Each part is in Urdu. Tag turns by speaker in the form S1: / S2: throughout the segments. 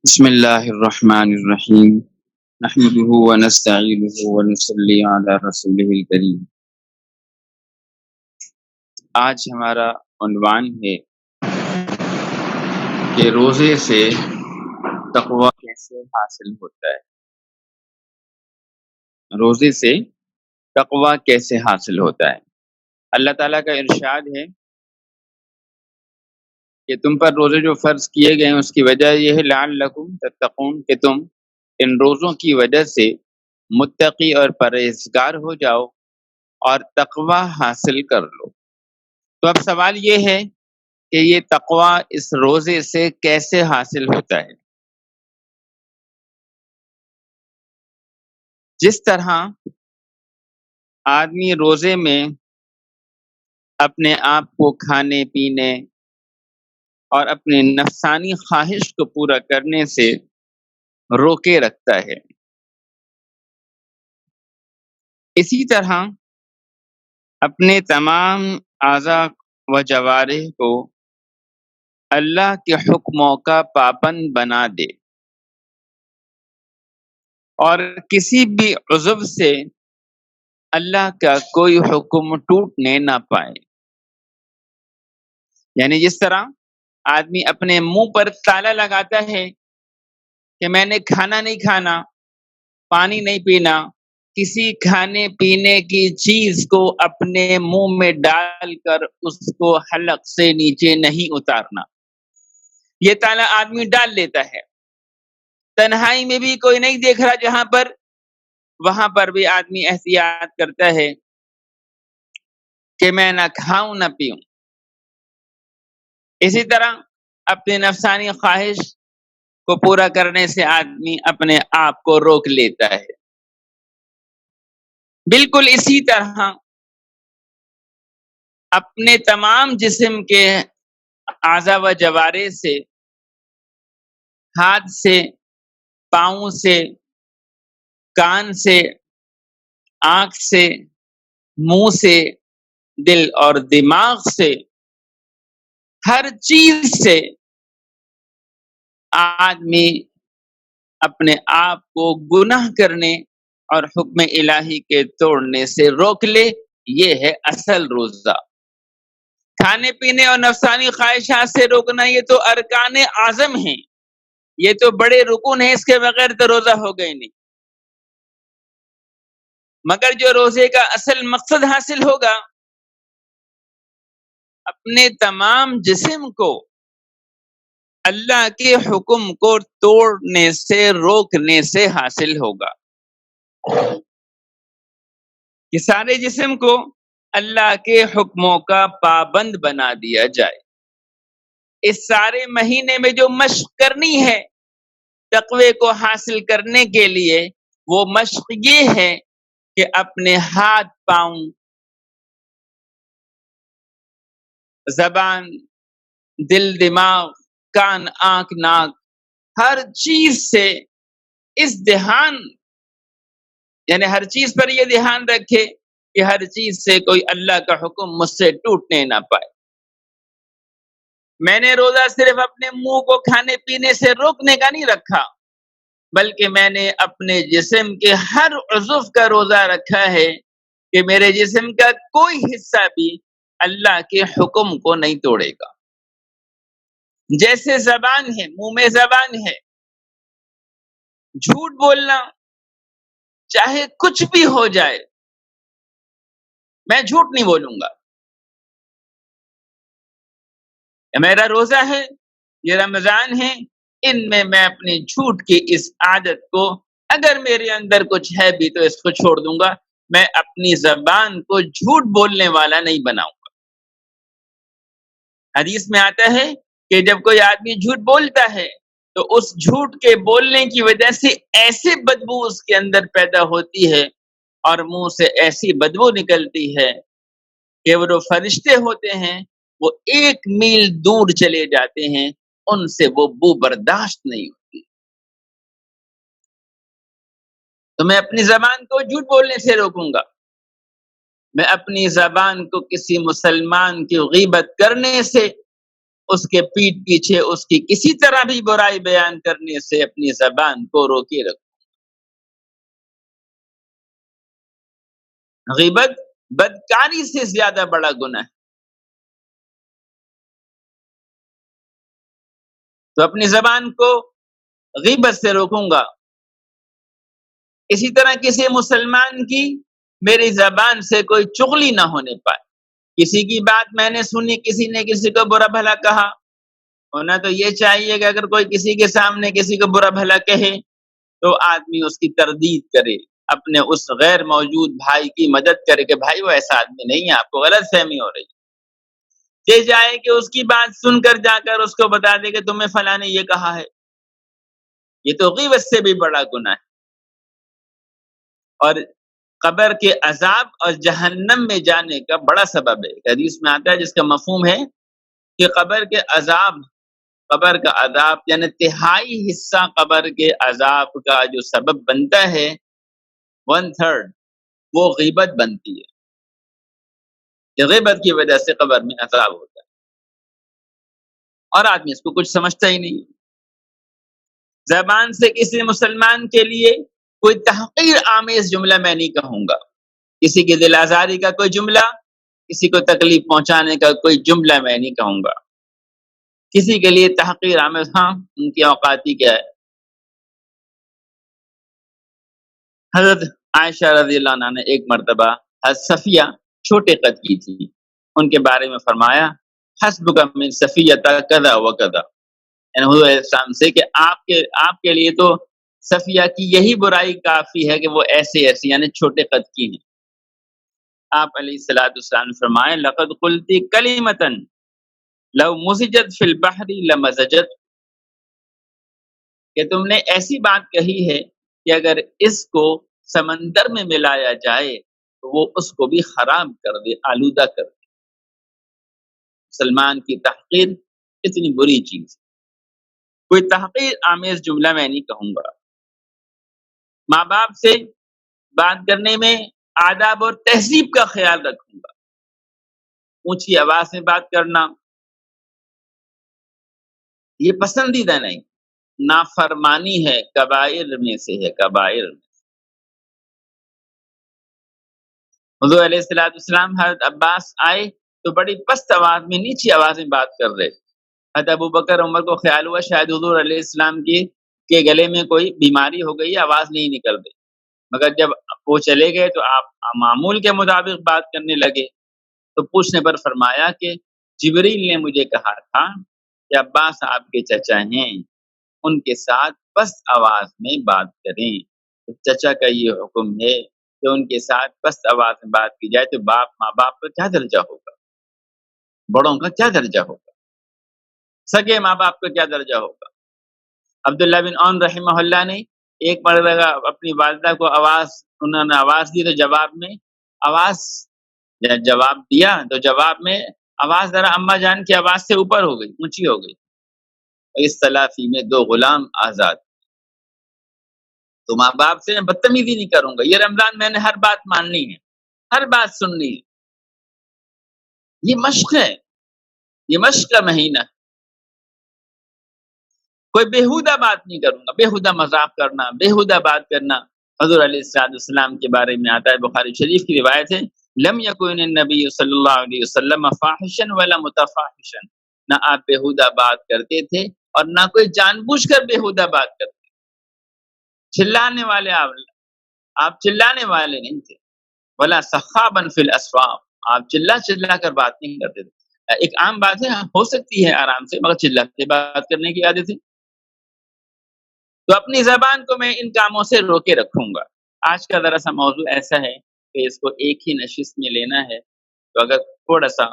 S1: بسم اللہ الرحمن الرحیم نحمده ونستعینه ونصلی علی رسولہ الکریم۔ آج ہمارا عنوان ہے کہ روزے سے تقوی کیسے حاصل ہوتا ہے۔ روزے سے تقوی کیسے حاصل ہوتا ہے۔ اللہ تعالیٰ کا ارشاد ہے کہ تم پر روزے جو فرض کیے گئے ہیں اس کی وجہ یہ ہے لعلکم تتقون، کہ تم ان روزوں کی وجہ سے متقی اور پرہیزگار ہو جاؤ اور تقوی حاصل کر لو۔ تو اب سوال یہ ہے کہ یہ تقوی اس روزے سے کیسے حاصل ہوتا ہے۔ جس طرح آدمی روزے میں اپنے آپ کو کھانے پینے اور اپنے نفسانی خواہش کو پورا کرنے سے روکے رکھتا ہے، اسی طرح اپنے تمام اعضاء و جوارح کو اللہ کے حکموں کا پابند بنا دے اور کسی بھی عضو سے اللہ کا کوئی حکم ٹوٹنے نہ پائے۔ یعنی جس طرح آدمی اپنے منہ پر تالا لگاتا ہے کہ میں نے کھانا نہیں کھانا، پانی نہیں پینا، کسی کھانے پینے کی چیز کو اپنے منہ میں ڈال کر اس کو حلق سے نیچے نہیں اتارنا، یہ تالا آدمی ڈال لیتا ہے۔ تنہائی میں بھی کوئی نہیں دیکھ رہا جہاں پر، وہاں پر بھی آدمی احتیاط کرتا ہے کہ میں نہ کھاؤں نہ پیوں۔ اسی طرح اپنی نفسانی خواہش کو پورا کرنے سے آدمی اپنے آپ کو روک لیتا ہے۔ بالکل اسی طرح اپنے تمام جسم کے اعضاء و جوارح سے، ہاتھ سے، پاؤں سے، کان سے، آنکھ سے، منہ سے، دل اور دماغ سے، ہر چیز سے آدمی اپنے آپ کو گناہ کرنے اور حکم الہی کے توڑنے سے روک لے، یہ ہے اصل روزہ۔ کھانے پینے اور نفسانی خواہشات سے روکنا یہ تو ارکان اعظم ہیں، یہ تو بڑے رکن ہیں، اس کے بغیر تو روزہ ہوگا ہی نہیں۔ مگر جو روزے کا اصل مقصد حاصل ہوگا، اپنے تمام جسم کو اللہ کے حکم کو توڑنے سے روکنے سے حاصل ہوگا، کہ سارے جسم کو اللہ کے حکموں کا پابند بنا دیا جائے۔ اس سارے مہینے میں جو مشق کرنی ہے تقوی کو حاصل کرنے کے لیے، وہ مشق یہ ہے کہ اپنے ہاتھ، پاؤں، زبان، دل، دماغ، کان، آنکھ، ناک، ہر چیز سے اس دھیان، یعنی ہر چیز پر یہ دھیان رکھے کہ ہر چیز سے کوئی اللہ کا حکم مجھ سے ٹوٹنے نہ پائے۔ میں نے روزہ صرف اپنے منہ کو کھانے پینے سے روکنے کا نہیں رکھا، بلکہ میں نے اپنے جسم کے ہر عضو کا روزہ رکھا ہے کہ میرے جسم کا کوئی حصہ بھی اللہ کے حکم کو نہیں توڑے گا۔ جیسے زبان ہے، منہ میں زبان ہے، جھوٹ بولنا چاہے کچھ بھی ہو جائے، میں جھوٹ نہیں بولوں گا۔ میرا روزہ ہے، یہ رمضان ہے، ان میں اپنی جھوٹ کی اس عادت کو، اگر میرے اندر کچھ ہے بھی تو اس کو چھوڑ دوں گا۔ میں اپنی زبان کو جھوٹ بولنے والا نہیں بناؤں گا۔ حدیث میں آتا ہے کہ جب کوئی آدمی جھوٹ بولتا ہے تو اس جھوٹ کے بولنے کی وجہ سے ایسے بدبو اس کے اندر پیدا ہوتی ہے اور منہ سے ایسی بدبو نکلتی ہے کہ وہ جو فرشتے ہوتے ہیں وہ 1 میل دور چلے جاتے ہیں، ان سے وہ بو برداشت نہیں ہوتی۔ تو میں اپنی زبان کو جھوٹ بولنے سے روکوں گا، میں اپنی زبان کو کسی مسلمان کی غیبت کرنے سے اس کے پیٹھ پیچھے اس کی کسی طرح بھی برائی بیان کرنے سے اپنی زبان کو روکے رکھوں۔ غیبت بدکاری سے زیادہ بڑا گناہ ہے، تو اپنی زبان کو غیبت سے روکوں گا۔ اسی طرح کسی مسلمان کی میری زبان سے کوئی چغلی نہ ہونے پائے۔ کسی کی بات میں نے سنی، کسی نے کسی کو برا بھلا کہا، ہونا تو یہ چاہیے کہ اگر کوئی کسی کے سامنے کسی کو برا بھلا کہے تو آدمی اس کی تردید کرے، اپنے اس غیر موجود بھائی کی مدد کرے کہ بھائی وہ ایسا آدمی نہیں ہے، آپ کو غلط فہمی ہو رہی ہے۔ یہ جائے کہ اس کی بات سن کر جا کر اس کو بتا دے کہ تمہیں فلاں نے یہ کہا ہے، یہ تو غیبت سے بھی بڑا گناہ ہے، اور قبر کے عذاب اور جہنم میں جانے کا بڑا سبب ہے۔ حدیث میں آتا ہے جس کا مفہوم ہے کہ قبر کا عذاب یعنی تہائی حصہ قبر کے عذاب کا جو سبب بنتا ہے 1/3 وہ غیبت بنتی ہے، کہ غیبت کی وجہ سے قبر میں عذاب ہوتا ہے، اور آدمی اس کو کچھ سمجھتا ہی نہیں۔ زبان سے کسی مسلمان کے لیے کوئی تحقیر آمیز جملہ میں نہیں کہوں گا، کسی کی دل آزاری کا کوئی جملہ، کسی کو تکلیف پہنچانے کا کوئی جملہ میں نہیں کہوں گا، کسی کے لیے تحقیر آمیز، ہاں ان کی اوقاتی کیا ہے۔ حضرت عائشہ رضی اللہ عنہ نے ایک مرتبہ حضرت صفیہ چھوٹے قد کی تھی، ان کے بارے میں فرمایا حسبک من صفیہ کذا و کذا، یعنی حضور علیہ السلام سے کہ آپ کے لیے تو صفیہ کی یہی برائی کافی ہے کہ وہ ایسے یعنی چھوٹے قد کی ہیں۔ آپ علیہ الصلوۃ والسلام نے فرمایا لقد قلت کلمۃ لو مزجت فی البحر لمزجت، کہ تم نے ایسی بات کہی ہے کہ اگر اس کو سمندر میں ملایا جائے تو وہ اس کو بھی خراب کر دے، آلودہ کر دے۔ مسلمان کی تحقیر اتنی بری چیز، کوئی تحقیر آمیز جملہ میں نہیں کہوں گا۔ ماں باپ سے بات کرنے میں آداب اور تہذیب کا خیال رکھوں گا، اونچی آواز میں بات کرنا یہ پسندیدہ نہیں، نافرمانی ہے، کبائر میں سے ہے، کبائر میں۔ حضور علیہ الصلوۃ والسلام حضرت عباس آئے تو بڑی پست آواز میں نیچی آواز میں بات کر رہے، حضرت ابو بکر عمر کو خیال ہوا شاید حضور علیہ السلام کے گلے میں کوئی بیماری ہو گئی، آواز نہیں نکل رہی، مگر جب وہ چلے گئے تو آپ معمول کے مطابق بات کرنے لگے، تو پوچھنے پر فرمایا کہ جبریل نے مجھے کہا تھا کہ عباس آپ کے چچا ہیں، ان کے ساتھ پست آواز میں بات کریں۔ تو چچا کا یہ حکم ہے کہ ان کے ساتھ پست آواز میں بات کی جائے تو ماں باپ کا کیا درجہ ہوگا، بڑوں کا کیا درجہ ہوگا، سگے ماں باپ کا کیا درجہ ہوگا۔ عبداللہ بن عون رحمہ اللہ نے ایک مرتبہ اپنی والدہ کو انہوں نے آواز دی تو جواب میں آواز ذرا اماں جان کی آواز سے اوپر ہو گئی، اونچی ہو گئی، اس تلافی میں 2 غلام آزاد۔ تو ماں باپ سے میں بدتمیزی نہیں کروں گا، یہ رمضان میں نے ہر بات ماننی ہے، ہر بات سننی ہے، یہ مشق ہے، یہ مشق کا مہینہ ہے۔ کوئی بےہودہ بات نہیں کروں گا، بےہودہ مذاق کرنا، بےہودہ بات کرنا۔ حضور علیہ السلام کے بارے میں آتا ہے، بخاری شریف کی روایت ہے، لم یکن النبی صلی اللہ علیہ وسلم فاحشا ولا متفاحشا، نہ آپ بےہودہ بات کرتے تھے اور نہ کوئی جان بوجھ کر بےہودہ بات کرتے، چلانے والے آپ چلانے والے نہیں تھے، ولا سخابا فی الاسواق، آپ چلا کر بات نہیں کرتے تھے۔ ایک عام بات ہے، ہو سکتی ہے آرام سے، مگر چلا کے بات کرنے کی عادت ہے۔ تو اپنی زبان کو میں ان کاموں سے روکے رکھوں گا۔ آج کا ذرا سا موضوع ایسا ہے کہ اس کو ایک ہی نشست میں لینا ہے، تو اگر تھوڑا سا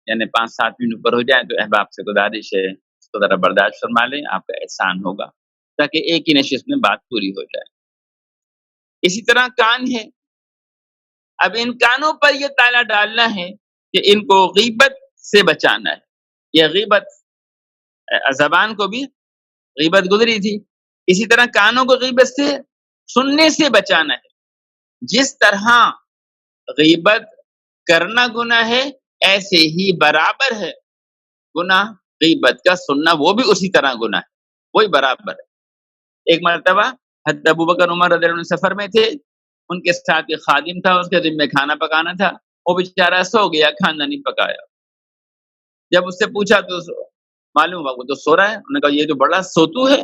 S1: یعنی 5-7 منٹ اوپر ہو جائے تو احباب سے گزارش ہے اس کو ذرا برداشت فرما لیں، آپ کا احسان ہوگا، تاکہ ایک ہی نشست میں بات پوری ہو جائے۔ اسی طرح کان ہے، اب ان کانوں پر یہ تالا ڈالنا ہے کہ ان کو غیبت سے بچانا ہے۔ یہ غیبت زبان کو بھی غیبت گزری تھی، اسی طرح کانوں کو غیبت سے سننے سے بچانا ہے۔ جس طرح غیبت کرنا گناہ ہے ایسے ہی برابر ہے گناہ غیبت کا سننا وہ بھی اسی طرح گناہ ہے، وہی برابر ہے۔ ایک مرتبہ حضرت ابوبکر عمر رضی اللہ عنہ سفر میں تھے، ان کے ساتھ ایک خادم تھا، اس کے ذمہ کھانا پکانا تھا، وہ بیچارہ سو گیا، کھانا نہیں پکایا۔ جب اس سے پوچھا تو معلوم ہوا وہ تو سو رہا ہے، انہوں نے کہا یہ تو بڑا سوتو ہے۔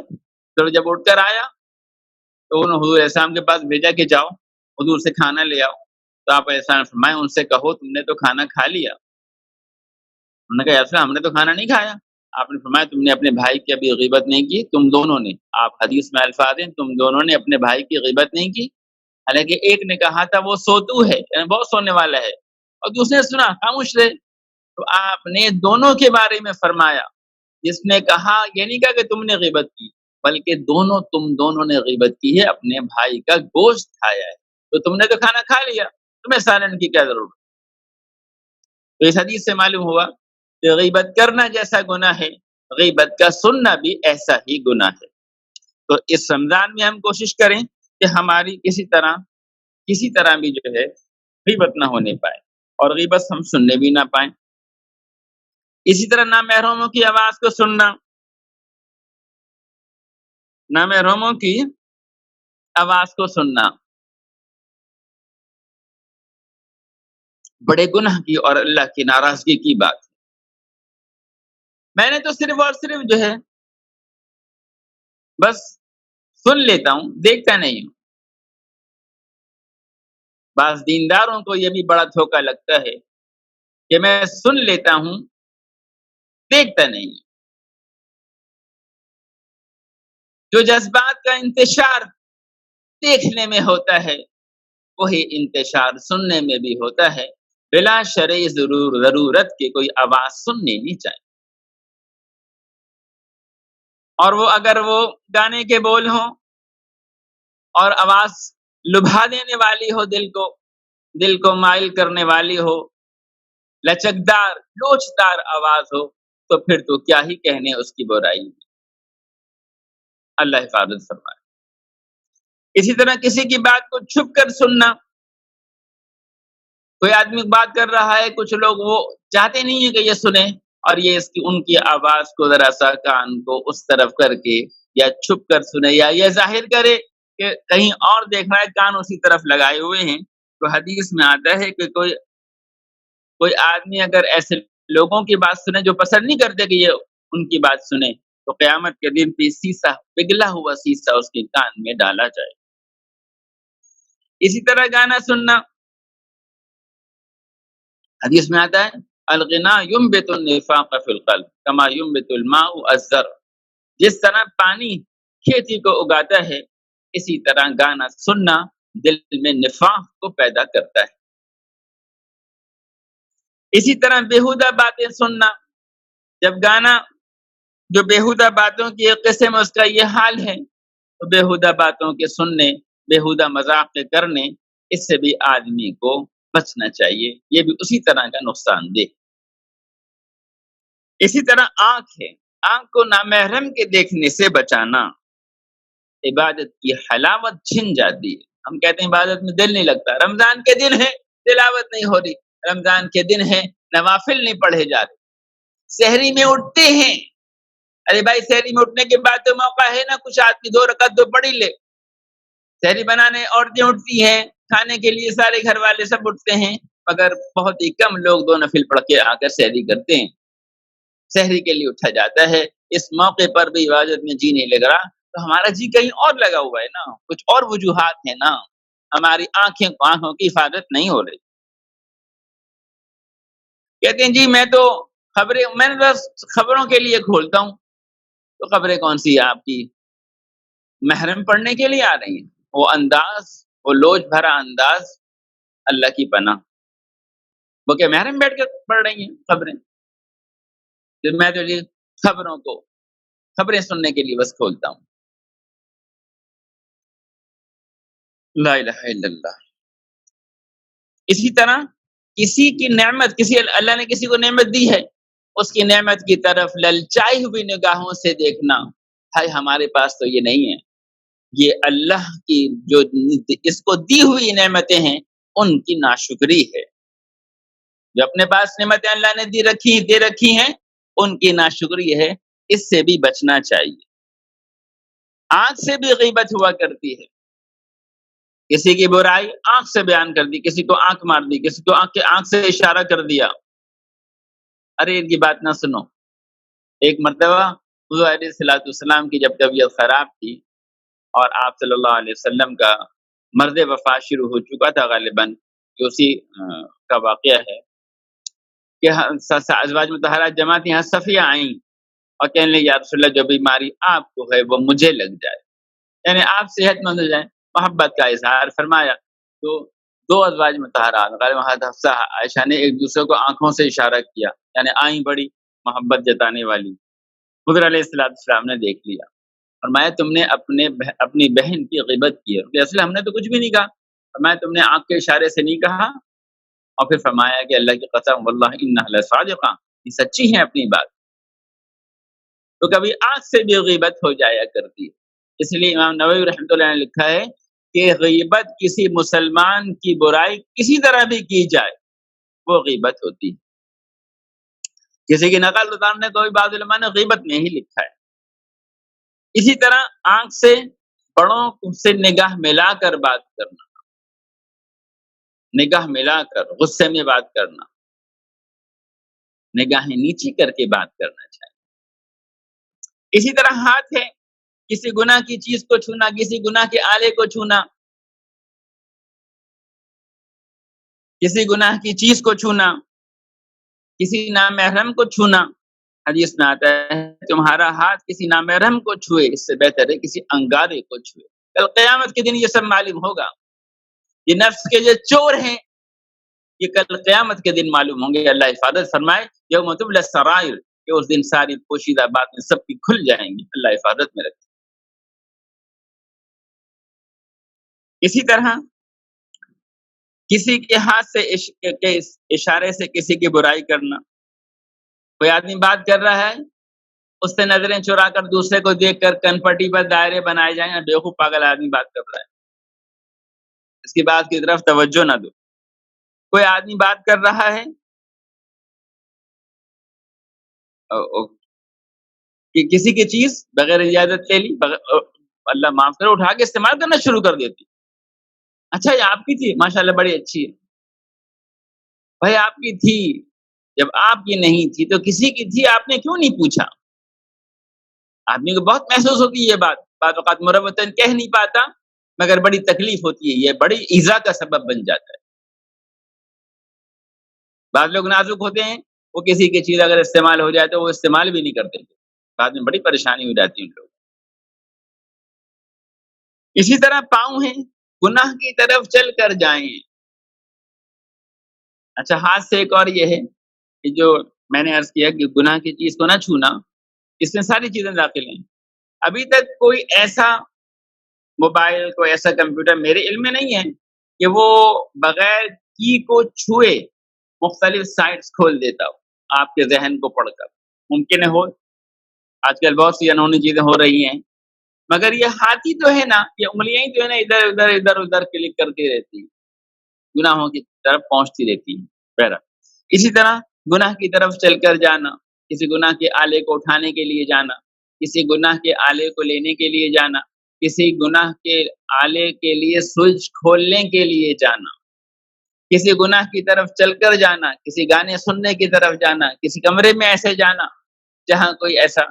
S1: پھر جب اٹھ کر آیا تو انہوں نے حضور علیہ السلام کے پاس بھیجا کہ جاؤ حضور سے کھانا لے آؤ، تو آپ علیہ السلام نے فرمایا ان سے کہو تم نے تو کھانا کھا لیا۔ انہوں نے کہا یا رسول اللہ ہم نے تو کھانا نہیں کھایا۔ آپ نے فرمایا تم نے اپنے بھائی کی ابھی غیبت نہیں کی، تم دونوں نے، آپ حدیث میں الفاظ ہیں تم دونوں نے اپنے بھائی کی غیبت نہیں کی، حالانکہ ایک نے کہا تھا وہ سوتو ہے یعنی بہت سونے والا ہے، اور دوسرے نے سنا خاموش رہے، تو آپ نے دونوں کے بارے میں فرمایا، جس نے کہا یہ نہیں کہا کہ تم نے غیبت کی، بلکہ تم دونوں نے غیبت کی ہے، اپنے بھائی کا گوشت کھایا ہے، تو تم نے تو کھانا کھا لیا، تمہیں سالن کی کیا ضرورت۔ تو اس حدیث سے معلوم ہوا کہ غیبت کرنا جیسا گناہ ہے، غیبت کا سننا بھی ایسا ہی گناہ ہے۔ تو اس رمضان میں ہم کوشش کریں کہ ہماری کسی طرح بھی جو ہے غیبت نہ ہونے پائے، اور غیبت ہم سننے بھی نہ پائیں۔ اسی طرح نامحرموں کی آواز کو سننا، نامحرموں کی آواز کو سننا بڑے گناہ کی اور اللہ کی ناراضگی کی بات ہے۔ میں نے تو صرف اور صرف جو ہے بس سن لیتا ہوں، دیکھتا نہیں ہوں۔ بعض دینداروں کو یہ بھی بڑا دھوکہ لگتا ہے کہ میں سن لیتا ہوں، دیکھتا نہیں ہوں۔ جو جذبات کا انتشار دیکھنے میں ہوتا ہے وہی انتشار سننے میں بھی ہوتا ہے، بلا شرعی ضرورت کے کوئی آواز سننی نہیں چاہیے، اور وہ اگر وہ گانے کے بول ہوں اور آواز لبھا دینے والی ہو، دل کو مائل کرنے والی ہو، لچکدار لوچدار آواز ہو، تو پھر تو کیا ہی کہنے اس کی برائی۔ اللہ حفاظت فرمائے۔ اسی طرح کسی کی بات کو چھپ کر سننا، کوئی آدمی بات کر رہا ہے، کچھ لوگ وہ چاہتے نہیں ہیں کہ یہ سنیں، اور یہ ان کی آواز کو ذرا سا کان کو اس طرف کر کے یا چھپ کر سنے، یا یہ ظاہر کرے کہ کہیں اور دیکھ رہا ہے، کان اسی طرف لگائے ہوئے ہیں۔ تو حدیث میں آتا ہے کہ کوئی آدمی اگر ایسے لوگوں کی بات سنے جو پسند نہیں کرتے کہ یہ ان کی بات سنے، تو قیامت کے دن پہ پگھلا ہوا سیسا اس کے کان میں ڈالا جائے۔ اسی طرح گانا سننا، حدیث میں آتا ہے الغنا ينبت النفاق في القلب كما ينبت الماء الزرع، جس طرح پانی کھیتی کو اگاتا ہے، اسی طرح گانا سننا دل میں نفاق کو پیدا کرتا ہے۔ اسی طرح بیہودہ باتیں سننا، جب گانا جو بیہودہ باتوں کی ایک قسم اس کا یہ حال ہے، تو بیہودہ باتوں کے سننے، بیہودہ مذاق کے کرنے، اس سے بھی آدمی کو بچنا چاہیے، یہ بھی اسی طرح کا نقصان دہ۔ اسی طرح آنکھ ہے، آنکھ کو نامحرم کے دیکھنے سے بچانا، عبادت کی حلاوت چھن جاتی ہے۔ ہم کہتے ہیں عبادت میں دل نہیں لگتا، رمضان کے دن ہے تلاوت نہیں ہو رہی، رمضان کے دن ہے نوافل نہیں پڑھے جا رہے، سحری میں اٹھتے ہیں، ارے بھائی سحری میں اٹھنے کے بعد تو موقع ہے نا، کچھ آدمی 2 رکعت تو پڑھ ہی لے۔ سحری بنانے عورتیں اٹھتی ہیں، کھانے کے لیے سارے گھر والے سب اٹھتے ہیں، مگر بہت ہی کم لوگ 2 نفل پڑھ کے آ کر سحری کرتے ہیں۔ سحری کے لیے اٹھا جاتا ہے، اس موقع پر بھی عبادت میں جی نہیں لگ رہا، تو ہمارا جی کہیں اور لگا ہوا ہے نا، کچھ اور وجوہات ہیں نا، ہماری آنکھوں کی حفاظت نہیں ہو رہی۔ کہتے ہیں جی میں تو میں بس خبروں کے لیے کھولتا ہوں، تو خبریں کون سی آپ کی محرم پڑھنے کے لیے آ رہی ہیں؟ وہ انداز، وہ لوچ بھرا انداز، اللہ کی پناہ، وہ کہ محرم بیٹھ کے پڑھ رہی ہیں خبریں؟ میں تو جی خبریں سننے کے لیے بس کھولتا ہوں۔ لا الہ الا اللہ۔ اسی طرح کسی کی نعمت، اللہ نے کسی کو نعمت دی ہے، اس کی نعمت کی طرف للچائی ہوئی نگاہوں سے دیکھنا، ہائے ہمارے پاس تو یہ نہیں ہے، یہ اللہ کی جو اس کو دی ہوئی نعمتیں ہیں ان کی ناشکری ہے۔ جو اپنے پاس نعمتیں اللہ نے دے رکھی ہیں، ان کی ناشکری ہے، اس سے بھی بچنا چاہیے۔ آنکھ سے بھی غیبت ہوا کرتی ہے، کسی کی برائی آنکھ سے بیان کر دی، کسی کو آنکھ مار دی، کسی کو آنکھ سے اشارہ کر دیا، ارے ان کی بات نہ سنو۔ ایک مرتبہ حضور علیہ الصلوۃ والسلام کی جب طبیعت خراب تھی اور آپ صلی اللہ علیہ وسلم کا مرض وفات شروع ہو چکا تھا غالباً، جو اسی کا واقعہ ہے کہ ازواج مطہرات جمع تھیں، صفیہ آئیں اور کہنے لگی یا رسول اللہ جو بیماری آپ کو ہے وہ مجھے لگ جائے، یعنی آپ صحت مند ہو جائیں، محبت کا اظہار فرمایا۔ تو دو ازواج مطہرات غالباً حضرت حفصہ عائشہ نے ایک دوسرے کو آنکھوں سے اشارہ کیا، یعنی آئیں بڑی محبت جتانے والی۔ حضور علیہ السلام نے دیکھ لیا، فرمایا تم نے اپنی بہن کی غیبت کی ہے، کہ اصل ہم نے تو کچھ بھی نہیں کہا، فرمایا تم نے آنکھ کے اشارے سے نہیں کہا، اور پھر فرمایا کہ اللہ کی قسم واللہ انہا لصادقہ، یہ سچی ہے اپنی بات۔ تو کبھی آنکھ سے بھی غیبت ہو جایا کرتی ہے، اس لیے امام نووی رحمۃ اللہ نے لکھا ہے کہ غیبت کسی مسلمان کی برائی کسی طرح بھی کی جائے وہ غیبت ہوتی ہے۔ کسی کی نقل اتارنے کو بھی بعض علماء نے غیبت نہیں لکھا ہے۔ اسی طرح آنکھ سے بڑوں سے نگاہ ملا کر بات کرنا، نگاہ ملا کر غصے میں بات کرنا، نگاہیں نیچی کر کے بات کرنا چاہیے۔ اسی طرح ہاتھ ہے، کسی گناہ کی چیز کو چھونا، کسی گناہ کے آلے کو چھونا، کسی گناہ کی چیز کو چھونا، کسی نامحرم کو چھونا۔ حدیث میں آتا ہے تمہارا ہاتھ کسی نامحرم کو چھوئے اس سے بہتر ہے کسی انگارے کو چھوئے۔ کل قیامت کے دن یہ سب معلوم ہوگا، یہ نفس کے جو چور ہیں یہ کل قیامت کے دن معلوم ہوں گے۔ اللہ حفاظت فرمائے، یوم تبلی السرائر، کہ اس دن ساری پوشیدہ باتیں سب کی کھل جائیں گی، اللہ حفاظت میں رکھے۔ اسی طرح کسی کے ہاتھ سے اشارے سے کسی کی برائی کرنا، کوئی آدمی بات کر رہا ہے اس سے نظریں چرا کر دوسرے کو دیکھ کر کن پٹی پر دائرے بنائے جائیں، بیوقوف پاگل آدمی بات کر رہا ہے، اس کی بات کی طرف توجہ نہ دو۔ کوئی آدمی بات کر رہا ہے کہ کسی کی چیز بغیر اجازت لے لی، اللہ معاف کرے اٹھا کے استعمال کرنا شروع کر دیتی، اچھا یہ آپ کی تھی، ماشاءاللہ بڑی اچھی ہے، بھائی آپ کی تھی، جب آپ کی نہیں تھی تو کسی کی تھی، آپ نے کیوں نہیں پوچھا؟ آدمی کو بہت محسوس ہوتی ہے یہ بات، بعض اوقات مربتاً کہہ نہیں پاتا مگر بڑی تکلیف ہوتی ہے، یہ بڑی ایذا کا سبب بن جاتا ہے۔ بعض لوگ نازک ہوتے ہیں، وہ کسی کی چیز اگر استعمال ہو جائے تو وہ استعمال بھی نہیں کرتے، بعد میں بڑی پریشانی ہو جاتی ہے ان لوگوں۔ اسی طرح پاؤں ہیں، گناہ کی طرف چل کر جائیں۔ اچھا ہاتھ سے ایک اور یہ ہے کہ جو میں نے عرض کیا کہ گناہ کی چیز کو نہ چھونا، اس میں ساری چیزیں داخل ہیں۔ ابھی تک کوئی ایسا موبائل، کوئی ایسا کمپیوٹر میرے علم میں نہیں ہے کہ وہ بغیر کی کو چھوئے مختلف سائٹس کھول دیتا ہو آپ کے ذہن کو پڑھ کر۔ ممکن ہے ہو، آج کل بہت سی انہونی چیزیں ہو رہی ہیں، مگر یہ ہاتھ ہی تو ہے نا، یہ انگلیاں ہی تو ہے نا، ادھر ادھر ادھر ادھر کلک کرتی رہتی ہیں، گناہوں کی طرف پہنچتی رہتی ہیں۔ بہرحال اسی طرح گناہ کی طرف چل کر جانا، کسی گناہ کے آلے کو اٹھانے کے لیے جانا، کسی گناہ کے آلے کو لینے کے لیے جانا، کسی گناہ کے آلے کے لیے سوئچ کھولنے کے لیے جانا، کسی گناہ کی طرف چل کر جانا، کسی گانے سننے کی طرف جانا، کسی کمرے میں ایسے جانا جہاں کوئی ایسا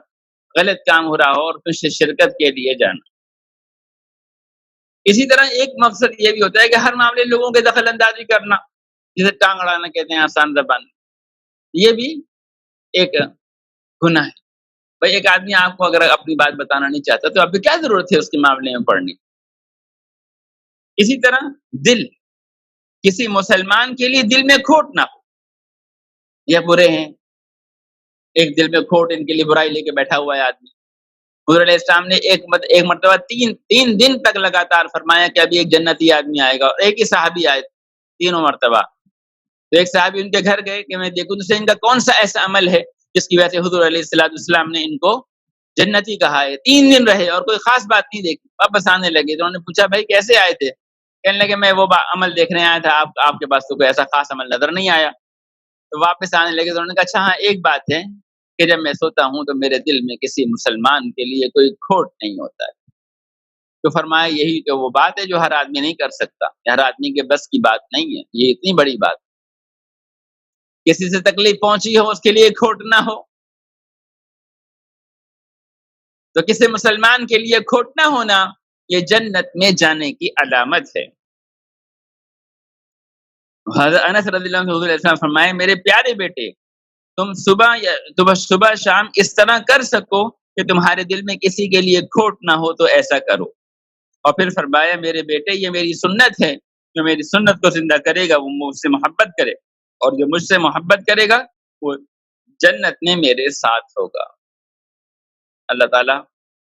S1: غلط کام ہو رہا ہو اور کچھ شرکت کے لیے جانا۔ اسی طرح ایک مقصد یہ بھی ہوتا ہے کہ ہر معاملے لوگوں کے دخل اندازی کرنا، جسے ٹانگ اڑانا کہتے ہیں آسان زبان میں، یہ بھی ایک گناہ ہے۔ بھائی ایک آدمی آپ کو اگر اپنی بات بتانا نہیں چاہتا تو آپ کو کیا ضرورت ہے اس کے معاملے میں پڑھنے۔ اسی طرح دل، کسی مسلمان کے لیے دل میں کھوٹ نہ ہو، یہ برے ہیں، ایک دل میں کھوٹ، ان کے لیے برائی لے کے بیٹھا ہوا ہے آدمی۔ حضور علیہ السلام نے ایک مرتبہ تین دن تک لگاتار فرمایا کہ ابھی ایک جنتی آدمی آئے گا، اور ایک ہی صحابی آئے تینوں مرتبہ۔ تو ایک صحابی ان کے گھر گئے کہ میں دیکھوں تو ان کا کون سا ایسا عمل ہے جس کی وجہ سے حضور علیہ السلام نے ان کو جنتی کہا ہے۔ 3 دن رہے اور کوئی خاص بات نہیں دیکھی، واپس آنے لگے تو انہوں نے پوچھا بھائی کیسے آئے تھے؟ کہنے لگے میں وہ عمل دیکھنے آیا تھا، آپ کے پاس تو کوئی ایسا خاص عمل نظر نہیں آیا۔ تو واپس آنے لگے تو انہوں نے کہا اچھا ہاں ایک بات ہے کہ جب میں سوتا ہوں تو میرے دل میں کسی مسلمان کے لیے کوئی کھوٹ نہیں ہوتا ہے۔ تو فرمایا یہی تو وہ بات ہے جو ہر آدمی نہیں کر سکتا، ہر آدمی کے بس کی بات نہیں ہے، یہ اتنی بڑی بات۔ کسی سے تکلیف پہنچی ہو اس کے لیے کھوٹ نہ ہو، تو کسی مسلمان کے لیے کھوٹ نہ ہونا یہ جنت میں جانے کی علامت ہے۔ حضرت انس رضی اللہ عنہ حضور علیہ السلام فرمائے میرے پیارے بیٹے تم صبح شام اس طرح کر سکو کہ تمہارے دل میں کسی کے لیے کھوٹ نہ ہو تو ایسا کرو۔ اور پھر فرمایا میرے بیٹے یہ میری سنت ہے، جو میری سنت کو زندہ کرے گا وہ مجھ سے محبت کرے، اور جو مجھ سے محبت کرے گا وہ جنت میں میرے ساتھ ہوگا۔ اللہ تعالیٰ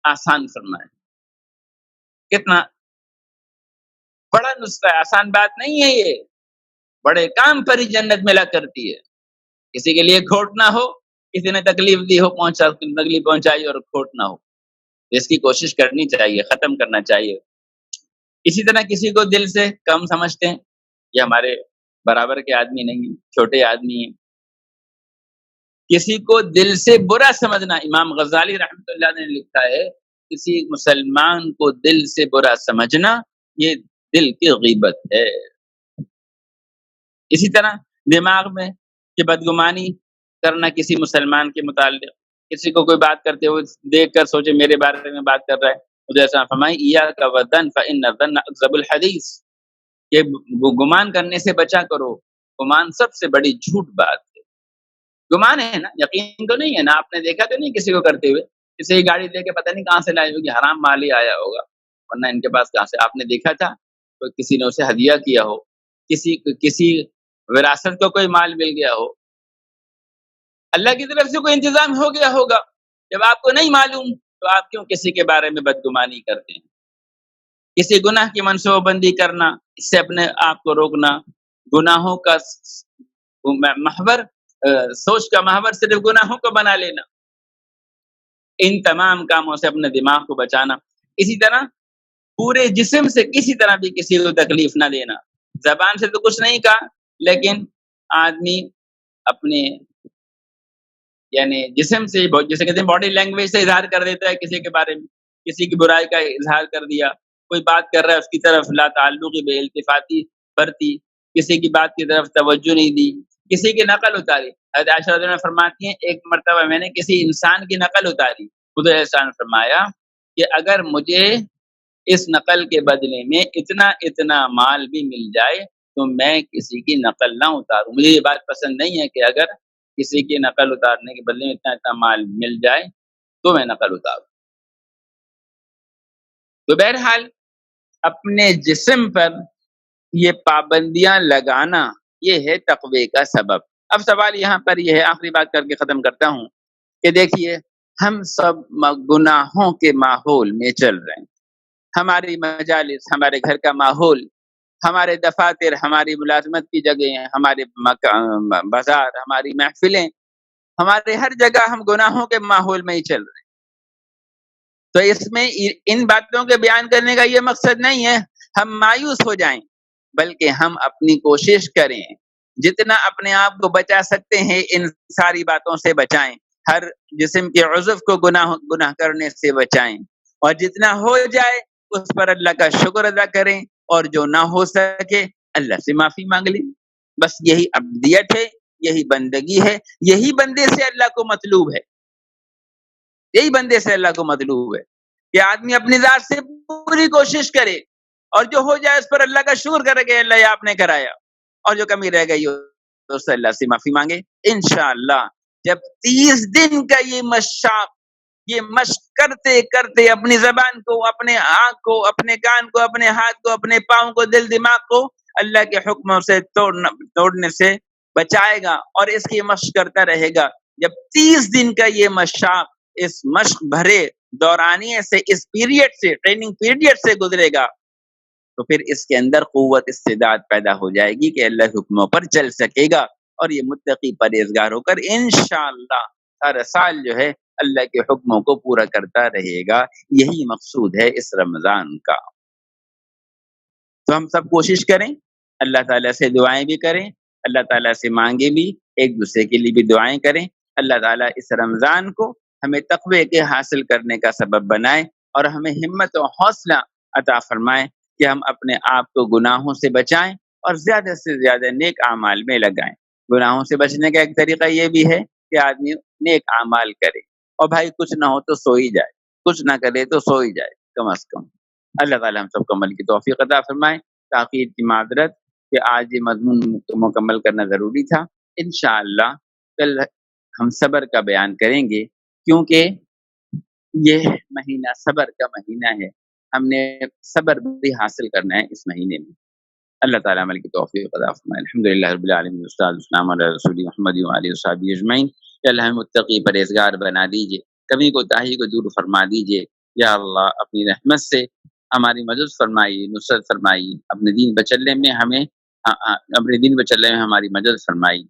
S1: آسان فرمائے، کتنا بڑا نسخہ ہے، آسان بات نہیں ہے یہ، بڑے کام پر ہی جنت ملا کرتی ہے۔ کسی کے لیے کھوٹ نہ ہو، کسی نے تکلیف دی ہو تکلیف پہنچائی اور کھوٹ نہ ہو، اس کی کوشش کرنی چاہیے، ختم کرنا چاہیے۔ اسی طرح کسی کو دل سے کم سمجھتے ہیں، یہ ہمارے برابر کے آدمی نہیں ہیں، چھوٹے آدمی ہیں۔ کسی کو دل سے برا سمجھنا، امام غزالی رحمۃ اللہ نے لکھا ہے کسی مسلمان کو دل سے برا سمجھنا یہ دل کی غیبت ہے۔ اسی طرح دماغ میں کہ بدگمانی کرنا کسی مسلمان کے متعلق، کسی کو کوئی بات کرتے ہوئے دیکھ کر سوچے میرے بارے میں بات کر رہا ہے، مجھے ایسا فرمائی ایاک والظن فإن الظن اکذب الحدیث، کہ گمان کرنے سے بچا کرو، گمان سب سے بڑی جھوٹ بات ہے۔ گمان ہے نا، یقین تو نہیں ہے نا، آپ نے دیکھا تو نہیں کسی کو کرتے ہوئے، کسی کی گاڑی لے کے پتہ نہیں کہاں سے لائی ہوگی، حرام مال ہی آیا ہوگا، ورنہ ان کے پاس کہاں سے؟ آپ نے دیکھا تھا تو کسی نے اسے ہدیہ کیا ہو، کسی وراثت کو کوئی مال مل گیا ہو، اللہ کی طرف سے کوئی انتظام ہو گیا ہوگا۔ جب آپ کو نہیں معلوم تو آپ کیوں کسی کے بارے میں بدگمانی کرتے ہیں؟ کسی گناہ کی منصوبہ بندی کرنا، اس سے اپنے آپ کو روکنا، گناہوں کا محور سوچ کا محور صرف گناہوں کو بنا لینا، ان تمام کاموں سے اپنے دماغ کو بچانا۔ اسی طرح پورے جسم سے کسی طرح بھی کسی کو تکلیف نہ دینا، زبان سے تو کچھ نہیں کہا لیکن آدمی اپنے یعنی جسم سے جسے کہتے ہیں باڈی لینگویج سے اظہار کر دیتا ہے، کسی کے بارے میں کسی کی برائی کا اظہار کر دیا، کوئی بات کر رہا ہے اس کی طرف لا تعلقی بے التفاتی برتی، کسی کی بات کی طرف توجہ نہیں دی، کسی کی نقل اتاری۔ حضرت عائشہ رضی اللہ عنہا فرماتی ہیں ایک مرتبہ میں نے کسی انسان کی نقل اتاری، خدا احسان فرمایا کہ اگر مجھے اس نقل کے بدلے میں اتنا مال بھی مل جائے تو میں کسی کی نقل نہ اتاروں۔ مجھے یہ بات پسند نہیں ہے کہ اگر کسی کی نقل اتارنے کے بدلے میں اتنا مال مل جائے تو میں نقل اتاروں۔ تو بہرحال اپنے جسم پر یہ پابندیاں لگانا یہ ہے تقوی کا سبب۔ اب سوال یہاں پر یہ ہے، آخری بات کر کے ختم کرتا ہوں، کہ دیکھیے ہم سب گناہوں کے ماحول میں چل رہے ہیں، ہماری مجالس، ہمارے گھر کا ماحول، ہمارے دفاتر، ہماری ملازمت کی جگہیں، ہمارے بازار، ہماری محفلیں، ہمارے ہر جگہ ہم گناہوں کے ماحول میں ہی چل رہے ہیں۔ تو اس میں ان باتوں کے بیان کرنے کا یہ مقصد نہیں ہے ہم مایوس ہو جائیں، بلکہ ہم اپنی کوشش کریں، جتنا اپنے آپ کو بچا سکتے ہیں ان ساری باتوں سے بچائیں، ہر جسم کے عضو کو گناہ کرنے سے بچائیں، اور جتنا ہو جائے اس پر اللہ کا شکر ادا کریں، اور جو نہ ہو سکے اللہ سے معافی مانگ لیں۔ بس یہی عبدیت ہے، یہی بندگی ہے، یہی بندے سے اللہ کو مطلوب ہے، یہی بندے سے اللہ کو مطلوب ہے کہ آدمی اپنی ذات سے پوری کوشش کرے، اور جو ہو جائے اس پر اللہ کا شکر کرے کہ اللہ یہ آپ نے کرایا، اور جو کمی رہ گئی تو اس سے اللہ سے معافی مانگے۔ انشاءاللہ جب 30 دن کا یہ مشق کرتے کرتے اپنی زبان کو، اپنے آنکھ کو، اپنے کان کو، اپنے ہاتھ کو، اپنے پاؤں کو، دل دماغ کو اللہ کے حکموں سے توڑنے سے بچائے گا اور اس کی مشق کرتا رہے گا، جب 30 دن کا یہ اس مشق بھرے دورانیے سے، اس پیریڈ سے، ٹریننگ پیریڈ سے گزرے گا، تو پھر اس کے اندر قوت استعداد پیدا ہو جائے گی کہ اللہ کے حکموں پر چل سکے گا، اور یہ متقی پرہیزگار ہو کر انشاءاللہ ہر سال جو ہے اللہ کے حکموں کو پورا کرتا رہے گا۔ یہی مقصود ہے اس رمضان کا۔ تو ہم سب کوشش کریں، اللہ تعالیٰ سے دعائیں بھی کریں، اللہ تعالیٰ سے مانگیں بھی، ایک دوسرے کے لیے بھی دعائیں کریں، اللہ تعالیٰ اس رمضان کو ہمیں تقوی کے حاصل کرنے کا سبب بنائے اور ہمیں ہمت و حوصلہ عطا فرمائے کہ ہم اپنے آپ کو گناہوں سے بچائیں اور زیادہ سے زیادہ نیک اعمال میں لگائیں۔ گناہوں سے بچنے کا ایک طریقہ یہ بھی ہے کہ آدمی نیک اعمال کرے، اور بھائی کچھ نہ ہو تو سو ہی جائے، کچھ نہ کرے تو سو ہی جائے کم از کم۔ اللہ تعالیٰ ہم سب کو عمل کی توفیق عطا فرمائے۔ تاخیر کی معذرت کہ آج یہ مضمون مکمل کرنا ضروری تھا۔ انشاءاللہ کل ہم صبر کا بیان کریں گے، کیونکہ یہ مہینہ صبر کا مہینہ ہے، ہم نے صبر بھی حاصل کرنا ہے اس مہینے میں۔ اللہ تعالیٰ عمل کی توفیق عطا فرمائے۔ الحمدللہ رب العالمین، والصلاۃ والسلام علی رسول محمد وعلیہ وصحبہ اجمعین۔ یا اللہ ہمیں متقی پرہیزگار بنا دیجیے، کمی کو تاہی کو دور فرما دیجیے۔ یا اللہ اپنی رحمت سے ہماری مدد فرمائیے، نصرت فرمائیے، اپنے دین بچلنے میں ہمیں ہماری مدد فرمائی،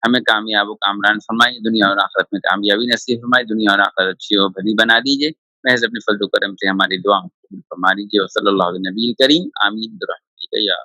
S1: ہمیں کامیاب و کامران فرمائی، دنیا اور آخرت میں کامیابی نصیب فرمائی، دنیا اور آخرت اچھی و بھلی بنا دیجیے۔ محض اپنے فضل و کرم سے ہماری دعا قبول فرما دیجیے۔ وصلی اللہ علیہ نبی کریم، آمین برحمتک یا